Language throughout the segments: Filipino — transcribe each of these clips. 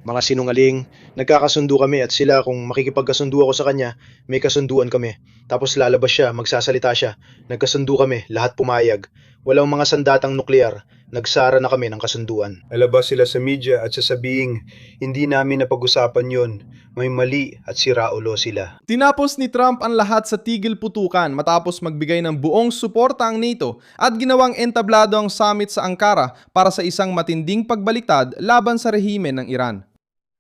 Mga sinungaling, nagkakasundo kami at sila kung makikipagkasundo ako sa kanya, may kasunduan kami. Tapos lalabas siya, magsasalita siya, nagkasundo kami, lahat pumayag. Walang mga sandatang nuklear, nagsara na kami ng kasunduan. Lalabas sila sa media at sasabing, hindi namin napag-usapan yon. May mali at siraulo sila. Tinapos ni Trump ang lahat sa tigil putukan matapos magbigay ng buong suporta ang NATO at ginawang entablado ang summit sa Ankara para sa isang matinding pagbaliktad laban sa rehime ng Iran.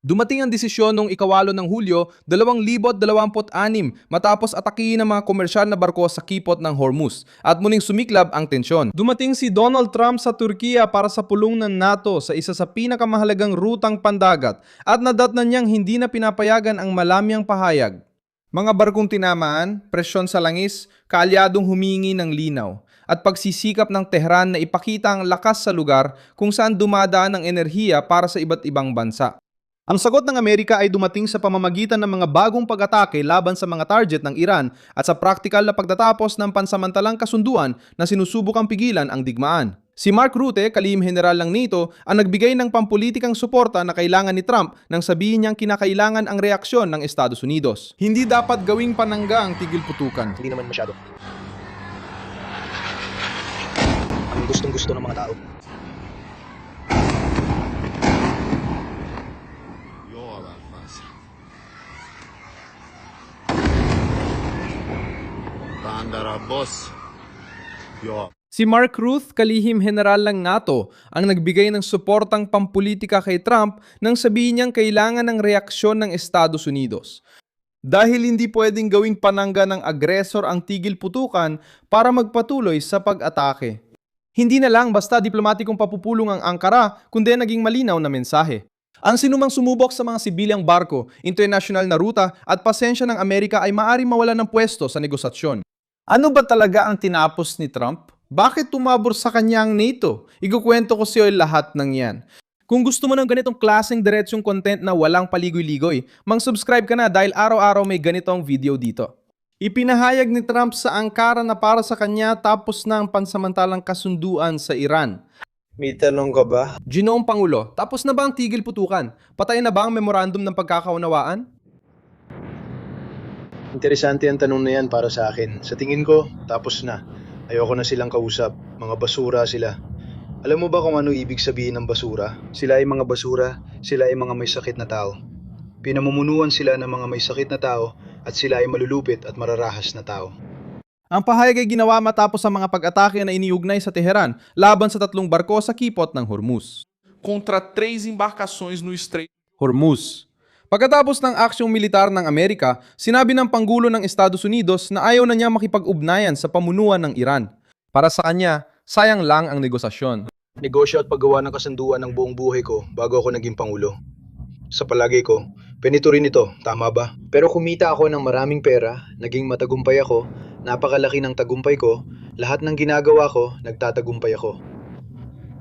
Dumating ang desisyon noong ikawalo ng Hulyo 2026 matapos atakihin ng mga komersyal na barko sa kipot ng Hormuz at muling sumiklab ang tensyon. Dumating si Donald Trump sa Turkiya para sa pulong ng NATO sa isa sa pinakamahalagang rutang pandagat at nadatnan niyang hindi na pinapayagan ang malamyang pahayag. Mga barkong tinamaan, presyon sa langis, kaalyadong humingi ng linaw, at pagsisikap ng Tehran na ipakita ang lakas sa lugar kung saan dumadaan ang enerhiya para sa iba't ibang bansa. Ang sagot ng Amerika ay dumating sa pamamagitan ng mga bagong pag-atake laban sa mga target ng Iran at sa praktikal na pagtatapos ng pansamantalang kasunduan na sinusubukang pigilan ang digmaan. Si Mark Rutte, kalihim general ng NATO, ang nagbigay ng pampulitikang suporta na kailangan ni Trump nang sabihin niyang kinakailangan ang reaksyon ng Estados Unidos. Hindi dapat gawing panangga ang tigil putukan. Hindi naman masyado. Ang gustong-gusto ng mga tao. boss. Si Mark Rutte, kalihim general ng NATO, ang nagbigay ng suportang pampulitika kay Trump nang sabihin niyang kailangan ng reaksyon ng Estados Unidos. Dahil hindi pwedeng gawing panangga ng agresor ang tigil putukan para magpatuloy sa pag-atake. Hindi na lang basta diplomatikong papupulong ang Ankara, kundi naging malinaw na mensahe. Ang sinumang sumubok sa mga sibilyang barko, internasyonal na ruta at pasensya ng Amerika ay maaaring mawalan ng pwesto sa negosasyon. Ano ba talaga ang tinapos ni Trump? Bakit tumabor sa kanya ang NATO? Ikukwento ko sa iyo lahat ng yan. Kung gusto mo ng ganitong klaseng diretsyong content na walang paligoy-ligoy, mag-subscribe ka na dahil araw-araw may ganitong video dito. Ipinahayag ni Trump sa Ankara na para sa kanya tapos na ang pansamantalang kasunduan sa Iran. May tanong ka ba? Ginoong Pangulo, tapos na ba ang tigil putukan? Patay na ba ang memorandum ng pagkakaunawaan? Interesante ang tanong na yan para sa akin. Sa tingin ko, tapos na. Ayoko na silang kausap. Mga basura sila. Alam mo ba kung ano ibig sabihin ng basura? Sila ay mga basura, sila ay mga may sakit na tao. Pinamumunuan sila ng mga may sakit na tao at sila ay malulupit at mararahas na tao. Ang pahayag ay ginawa matapos ang mga pag-atake na iniugnay sa Teheran laban sa 3 barko sa kipot ng Hormuz. Contra 3 embarcações no Estreito. Hormuz. Pagkatapos ng aksyong militar ng Amerika, sinabi ng Pangulo ng Estados Unidos na ayaw na niya makipag-ugnayan sa pamunuan ng Iran. Para sa kanya, sayang lang ang negosasyon. Negosyo at paggawa ng kasunduan ng buong buhay ko bago ako naging Pangulo. Sa palagay ko, pinito rin ito, tama ba? Pero kumita ako ng maraming pera, naging matagumpay ako, napakalaki ng tagumpay ko, lahat ng ginagawa ko, nagtatagumpay ako.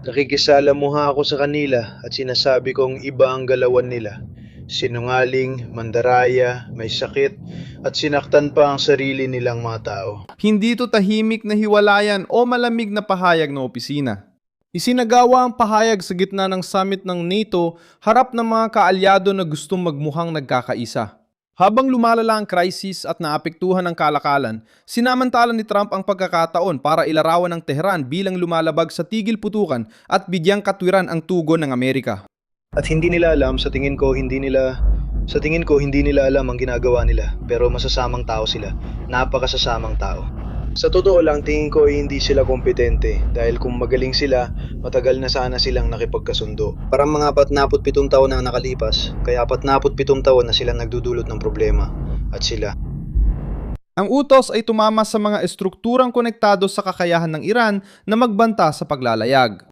Nakikisalamuha ako sa kanila at sinasabi kong iba ang galawan nila. Sinungaling, mandaraya, may sakit, at sinaktan pa ang sarili nilang mga tao. Hindi ito tahimik na hiwalayan o malamig na pahayag ng opisina. Isinagawa ang pahayag sa gitna ng summit ng NATO harap ng mga kaalyado na gustong magmukhang nagkakaisa. Habang lumalala ang krisis at naapektuhan ng kalakalan, sinamantala ni Trump ang pagkakataon para ilarawan ng Tehran bilang lumalabag sa tigil putukan at bigyang katwiran ang tugon ng Amerika. At hindi nila alam, sa tingin ko hindi nila alam ang ginagawa nila, pero masasamang tao sila. Napakasasamang tao. Sa totoo lang, tingin ko ay hindi sila kompetente dahil kung magaling sila, matagal na sana silang nakipagkasundo. Parang mga 47 taon na nakalipas, kaya 47 taon na silang nagdudulot ng problema. At sila. Ang utos ay tumama sa mga estrukturang konektado sa kakayahan ng Iran na magbanta sa paglalayag.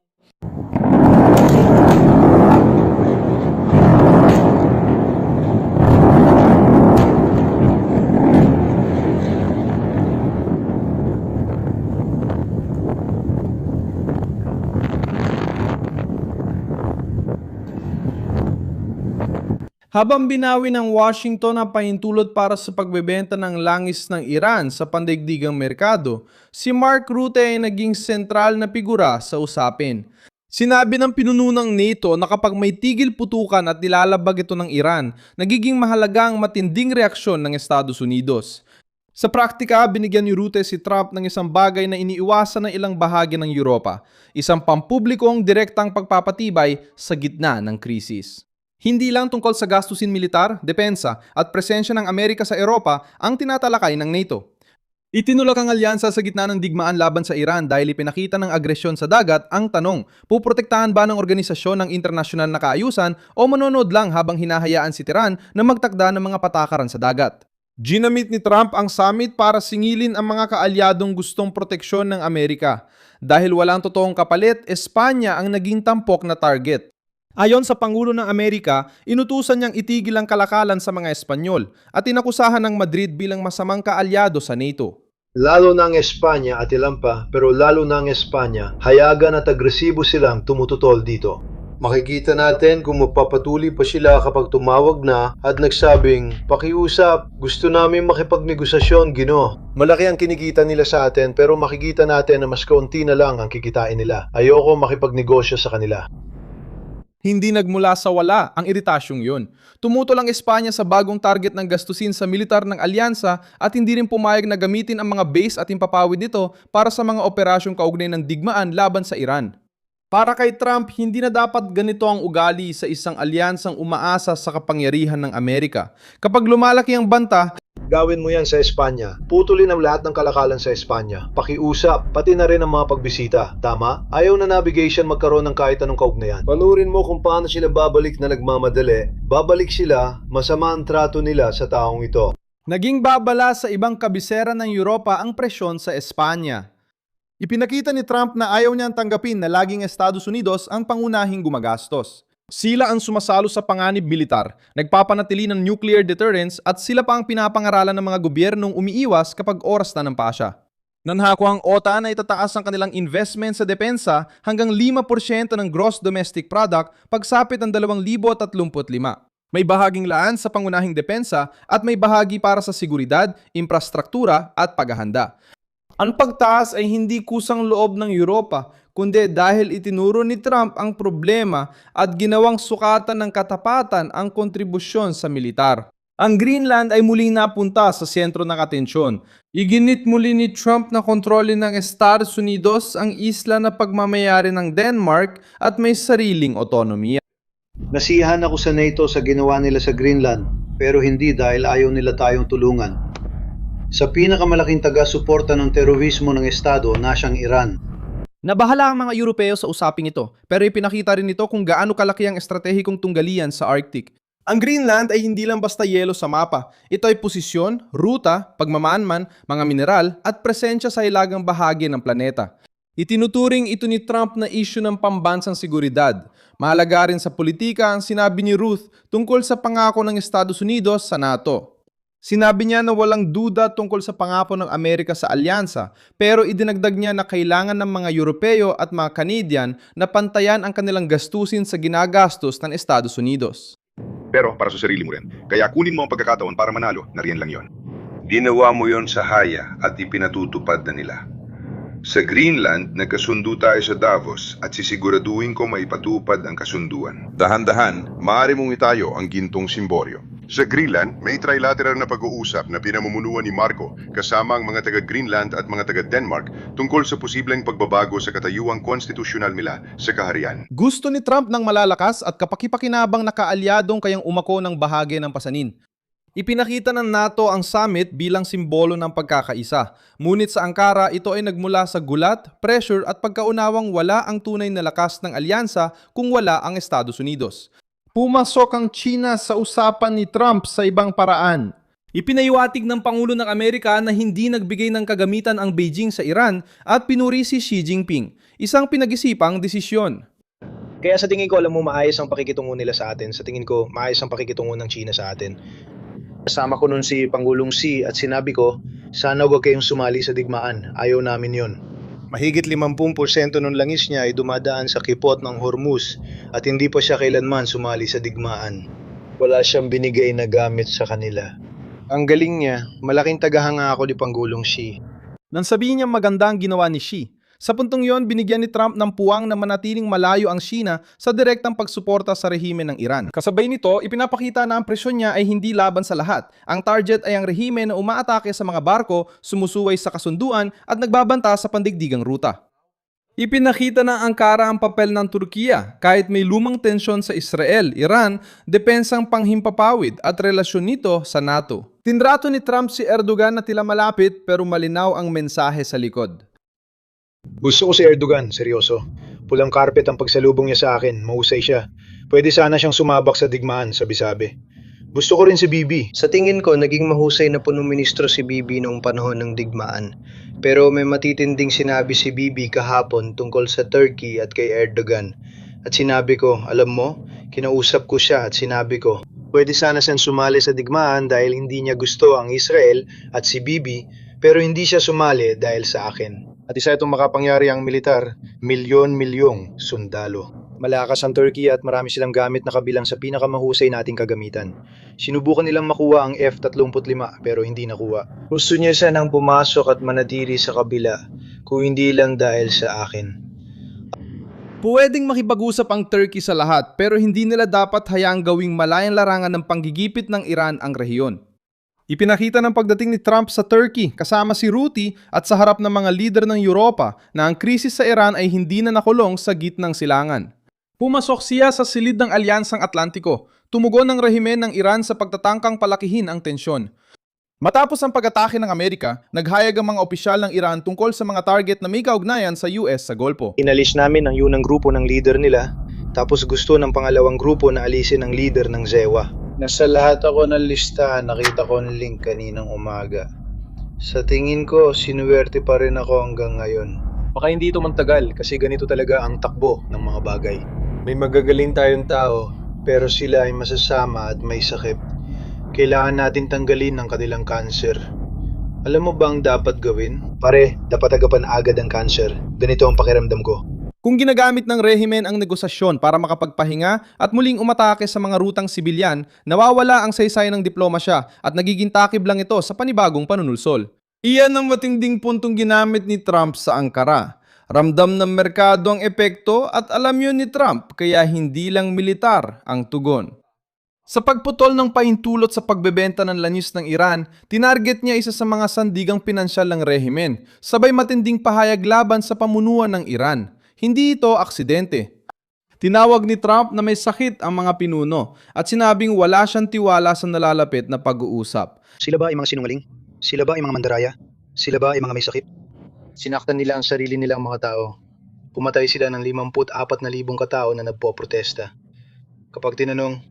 Habang binawi ng Washington ang pahintulot para sa pagbebenta ng langis ng Iran sa pandaigdigang merkado, si Mark Rutte ay naging sentral na figura sa usapin. Sinabi ng pinuno ng NATO na kapag may tigil putukan at nilalabag ito ng Iran, nagiging mahalaga ang matinding reaksyon ng Estados Unidos. Sa praktika, binigyan ni Rutte si Trump ng isang bagay na iniiwasan ng ilang bahagi ng Europa, isang pampublikong direktang pagpapatibay sa gitna ng krisis. Hindi lang tungkol sa gastusin militar, depensa at presensya ng Amerika sa Europa ang tinatalakay ng NATO. Itinulak ang alyansa sa gitna ng digmaan laban sa Iran dahil ipinakita ng agresyon sa dagat. Ang tanong, puprotektahan ba ng organisasyon ng internasyonal na kaayusan o manonood lang habang hinahayaan si Tehran na magtakda ng mga patakaran sa dagat? Ginamit ni Trump ang summit para singilin ang mga kaalyadong gustong proteksyon ng Amerika. Dahil walang totoong kapalit, Espanya ang naging tampok na target. Ayon sa Pangulo ng Amerika, inutusan niyang itigil ang kalakalan sa mga Espanyol at inakusahan ng Madrid bilang masamang kaalyado sa NATO. Lalo na ang Espanya at ilan pa, pero lalo na ang Espanya, hayagan at agresibo silang tumututol dito. Makikita natin kung magpapatuloy pa sila kapag tumawag na at nagsabing, "Pakiusap, gusto namin makipagnegosasyon, Ginoo." Malaki ang kinikita nila sa atin pero makikita natin na mas kaunti na lang ang kikitain nila. Ayoko makipagnegosyo sa kanila. Hindi nagmula sa wala ang iritasyong yun. Tumutol ang Espanya sa bagong target ng gastusin sa militar ng alyansa at hindi rin pumayag na gamitin ang mga base at impapawid nito para sa mga operasyong kaugnay ng digmaan laban sa Iran. Para kay Trump, hindi na dapat ganito ang ugali sa isang alyansang umaasa sa kapangyarihan ng Amerika. Kapag lumalaki ang banta, Gawin mo yan sa Espanya. Putulin ang lahat ng kalakalan sa Espanya. Pakiusap, pati na rin ang mga pagbisita. Tama? Ayaw na navigation magkaroon ng kahit anong kaugnayan. Panurin mo kung paano sila babalik na nagmamadali. Babalik sila, masama ang trato nila sa taong ito. naging babala sa ibang kabisera ng Europa ang presyon sa Espanya. Ipinakita ni Trump na ayaw niyang tanggapin na laging Estados Unidos ang pangunahing gumagastos. Sila ang sumasalo sa panganib militar, nagpapanatili ng nuclear deterrence at sila pa ang pinapangaralan ng mga gobyernong umiiwas kapag oras na ng pasya. Nanhako ang OTAN na itataas ang kanilang investment sa depensa hanggang 5% ng gross domestic product pagsapit ng 2035. May bahaging laan sa pangunahing depensa at may bahagi para sa seguridad, infrastruktura at paghahanda. Ang pagtaas ay hindi kusang loob ng Europa, kundi dahil itinuro ni Trump ang problema at ginawang sukatan ng katapatan ang kontribusyon sa militar. Ang Greenland ay muling napunta sa sentro ng atensyon. Iginit muli ni Trump na kontrolin ng Estados Unidos ang isla na pagmamayari ng Denmark at may sariling otonomiya. Nasiyahan ako sa NATO sa ginawa nila sa Greenland, pero hindi dahil ayaw nila tayong tulungan. Sa pinakamalaking taga-suporta ng terorismo ng Estado, nasyang Iran. Nabahala ang mga Europeo sa usaping ito, pero ipinakita rin ito kung gaano kalaki ang estratehikong tunggalian sa Arctic. Ang Greenland ay hindi lang basta yelo sa mapa. Ito ay posisyon, ruta, pagmamaanman, mga mineral at presensya sa hilagang bahagi ng planeta. Itinuturing ito ni Trump na issue ng pambansang seguridad. Mahalaga rin sa politika ang sinabi ni Ruth tungkol sa pangako ng Estados Unidos sa NATO. Sinabi niya na walang duda tungkol sa pangako ng Amerika sa alyansa, pero idinagdag niya na kailangan ng mga Europeo at mga Canadian na pantayan ang kanilang gastusin sa ginagastos ng Estados Unidos. Pero para sa sarili mo rin. Kaya kunin mo ang pagkakataon para manalo, nariyan lang yon. Ginawa mo yon sa Haya at ipinatutupad na nila. Sa Greenland, nagkasundo tayo sa Davos at sisiguraduhin ko maipatupad ang kasunduan. Dahan-dahan, maaari mong itayo ang gintong simboryo. Sa Greenland, may trilateral na pag-uusap na pinamumunuan ni Marco kasama ang mga taga-Greenland at mga taga-Denmark tungkol sa posibleng pagbabago sa katayuang konstitusyonal nila sa kaharian. Gusto ni Trump ng malalakas at kapakipakinabang na kaalyadong kayang umako ng bahagi ng pasanin. Ipinakita ng NATO ang summit bilang simbolo ng pagkakaisa. Ngunit sa Ankara, ito ay nagmula sa gulat, pressure at pagkaunawang wala ang tunay na lakas ng alyansa kung wala ang Estados Unidos. Pumasok ang China sa usapan ni Trump sa ibang paraan. Ipinayuatig ng Pangulo ng Amerika na hindi nagbigay ng kagamitan ang Beijing sa Iran at pinuri si Xi Jinping. Isang pinag-isipang desisyon. Kaya sa tingin ko, alam mo, maayos ang pakikitungo nila sa atin. Sa tingin ko, maayos ang pakikitungo ng China sa atin. Kasama ko nun si Pangulong Xi at sinabi ko, sana huwag kayong sumali sa digmaan. Ayaw namin yon. Mahigit 50% ng langis niya ay dumadaan sa kipot ng Hormuz at hindi pa siya kailanman sumali sa digmaan. Wala siyang binigay na gamit sa kanila. Ang galing niya, malaking tagahanga ako ni Pangulong Xi. Nang sabihin niya maganda ang ginawa ni Xi, Sa puntong yon, binigyan ni Trump ng puwang na manatiling malayo ang China sa direktang pagsuporta sa rehime ng Iran. Kasabay nito, ipinapakita na ang presyon niya ay hindi laban sa lahat. Ang target ay ang rehime na umaatake sa mga barko, sumusuway sa kasunduan at nagbabanta sa pandigdigang ruta. Ipinakita ng Ankara ang papel ng Turkiya kahit may lumang tensyon sa Israel, Iran, depensang panghimpapawid at relasyon nito sa NATO. Tinrato ni Trump si Erdogan na tila malapit pero malinaw ang mensahe sa likod. Gusto ko si Erdogan, seryoso. Pulang carpet ang pagsalubong niya sa akin, mahusay siya. Pwede sana siyang sumabak sa digmaan, sabi-sabi. Gusto ko rin si Bibi. Sa tingin ko, naging mahusay na punong ministro si Bibi noong panahon ng digmaan. Pero may matitinding sinabi si Bibi kahapon tungkol sa Turkey at kay Erdogan. At sinabi ko, alam mo, kinausap ko siya at sinabi ko, pwede sana siyang sumali sa digmaan dahil hindi niya gusto ang Israel at si Bibi, pero hindi siya sumali dahil sa akin. At isa itong makapangyari ang militar, milyon-milyong sundalo. Malakas ang Turkey at marami silang gamit na kabilang sa pinakamahusay nating kagamitan. Sinubukan nilang makuha ang F-35 pero hindi nakuha. Gusto niya sanang pumasok at manatili sa kabila, kung hindi lang dahil sa akin. Pwedeng makipag-usap ang Turkey sa lahat pero hindi nila dapat hayaang gawing malayang larangan ng panggigipit ng Iran ang rehiyon. Ipinakita ng pagdating ni Trump sa Turkey kasama si Ruti at sa harap ng mga lider ng Europa na ang krisis sa Iran ay hindi na nakulong sa gitnang silangan. Pumasok siya sa silid ng Alyansang Atlantiko, tumugon ng rehime ng Iran sa pagtatangkang palakihin ang tensyon. Matapos ang pag-atake ng Amerika, naghayag ang mga opisyal ng Iran tungkol sa mga target na may kaugnayan sa US sa Golpo. Inalis namin ang unang grupo ng leader nila, tapos gusto ng pangalawang grupo na alisin ang leader ng ZEWA. Nasa lahat ako ng listahan, nakita ko ang link kaninang umaga. Sa tingin ko, sinuwerte pa rin ako hanggang ngayon. Baka hindi ito magtagal kasi ganito talaga ang takbo ng mga bagay. May magagaling tayong tao, pero sila ay masasama at may sakit. Kailangan natin tanggalin ang kanilang kanser. Alam mo ba ang dapat gawin? Pare, dapat agapan agad ang kanser. Ganito ang pakiramdam ko. Kung ginagamit ng rehimen ang negosasyon para makapagpahinga at muling umatake sa mga rutang sibilyan, nawawala ang saysay ng diplomasya at nagiging takib lang ito sa panibagong panunulsol. Iyan ang matinding puntong ginamit ni Trump sa Ankara. Ramdam ng merkado ang epekto at alam yun ni Trump kaya hindi lang militar ang tugon. Sa pagputol ng pahintulot sa pagbebenta ng langis ng Iran, tinarget niya isa sa mga sandigang pinansyal ng rehimen, sabay matinding pahayag laban sa pamunuan ng Iran. Hindi ito aksidente. Tinawag ni Trump na may sakit ang mga pinuno at sinabing wala siyang tiwala sa nalalapit na pag-uusap. Sila ba ay mga sinungaling? Sila ba ay mga mandaraya? Sila ba ay mga may sakit? Sinaktan nila ang sarili nilang mga tao. Pumatay sila ng 54,000 katao na nagpoprotesta. Kapag tinanong,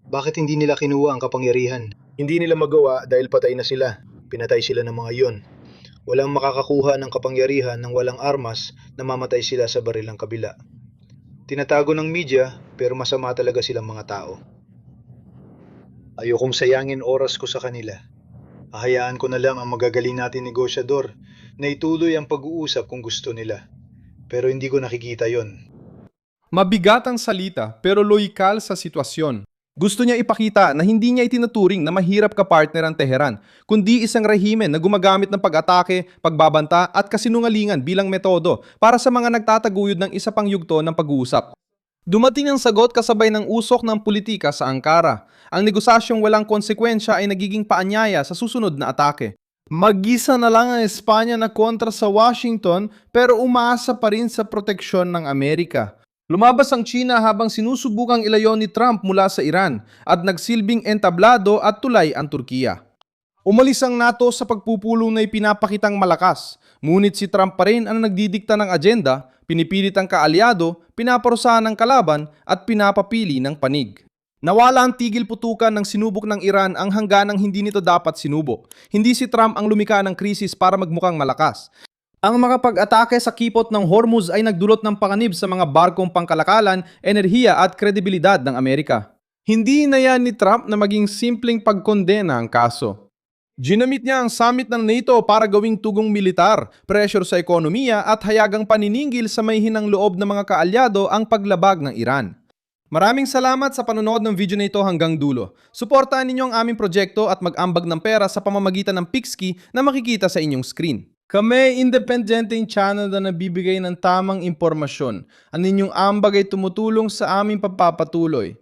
bakit hindi nila kinuha ang kapangyarihan? Hindi nila magawa dahil patay na sila. Pinatay sila ng mga iyon. Walang makakakuha ng kapangyarihan ng walang armas na mamatay sila sa baril ng kabila. Tinatago ng media pero masama talaga silang mga tao. Ayokong sayangin oras ko sa kanila. Hahayaan ko na lang ang magagaling natin negosyador na ituloy ang pag-uusap kung gusto nila. Pero hindi ko nakikita yon. Mabigat ang salita pero loyal sa sitwasyon. Gusto niya ipakita na hindi niya itinuturing na mahirap ka-partner ang Teheran, kundi isang rehimen na gumagamit ng pag-atake, pagbabanta at kasinungalingan bilang metodo para sa mga nagtataguyod ng isa pang yugto ng pag-uusap. Dumating ang sagot kasabay ng usok ng politika sa Ankara. Ang negosasyong walang konsekwensya ay nagiging paanyaya sa susunod na atake. Mag-isa na lang ang Espanya na kontra sa Washington pero umaasa pa rin sa proteksyon ng Amerika. Lumabas ang China habang sinusubukang ilayon ni Trump mula sa Iran at nagsilbing entablado at tulay ang Turkiya. Umalis ang NATO sa pagpupulong na ipinapakitang malakas, ngunit si Trump pa rin ang nagdidikta ng agenda, pinipilit ang kaalyado, pinaparusahan ng kalaban at pinapapili ng panig. Nawala ang tigil putukan ng sinubok ng Iran ang hangganang hindi nito dapat sinubok. Hindi si Trump ang lumikha ng krisis para magmukhang malakas. Ang mga pag-atake sa kipot ng Hormuz ay nagdulot ng panganib sa mga barkong pangkalakalan, enerhiya at kredibilidad ng Amerika. Hindi inayan ni Trump na maging simpleng pagkondena ang kaso. Ginamit niya ang summit ng NATO para gawing tugong militar, pressure sa ekonomiya at hayagang paniningil sa may hinang loob ng mga kaalyado ang paglabag ng Iran. Maraming salamat sa panonood ng video na ito hanggang dulo. Suportahan ninyo ang aming proyekto at mag-ambag ng pera sa pamamagitan ng Pixky na makikita sa inyong screen. Kami independenteng channel na nabibigay ng tamang impormasyon. Ang inyong ambag ay tumutulong sa aming pagpapatuloy.